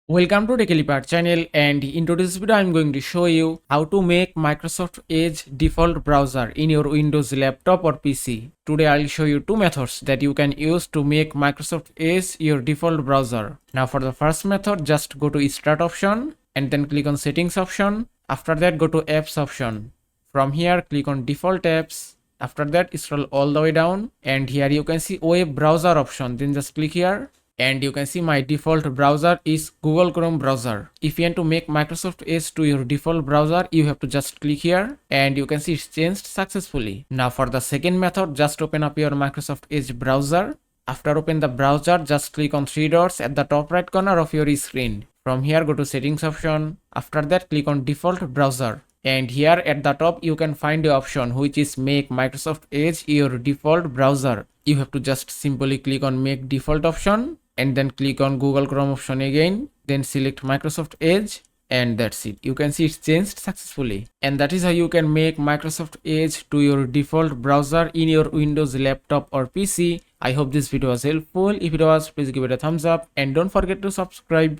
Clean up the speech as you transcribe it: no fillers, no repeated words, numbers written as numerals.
Welcome to TechElipart channel, and in today's video I'm going to show you how to make Microsoft Edge default browser in your Windows laptop or PC. Today I'll show you two methods that you can use to make Microsoft Edge your default browser. Now for the first method, just go to Start option and then click on Settings option. After that, go to Apps option. From here, click on Default Apps. After that, scroll all the way down and here you can see Web browser option. Then just click here. And you can see my default browser is Google Chrome browser. If you want to make Microsoft Edge to your default browser, you have to just click here and you can see it's changed successfully. Now for the second method, just open up your Microsoft Edge browser. After open the browser, just click on three dots at the top right corner of your screen. From here, go to settings option. After that, click on default browser. And here at the top, you can find the option which is make Microsoft Edge your default browser. You have to just simply click on make default option and then click on Google Chrome option again, then select Microsoft Edge, and that's it. You can see it's changed successfully. And that is how you can make Microsoft Edge to your default browser in your Windows laptop or PC. I hope this video was helpful. If it was, please give it a thumbs up and don't forget to subscribe.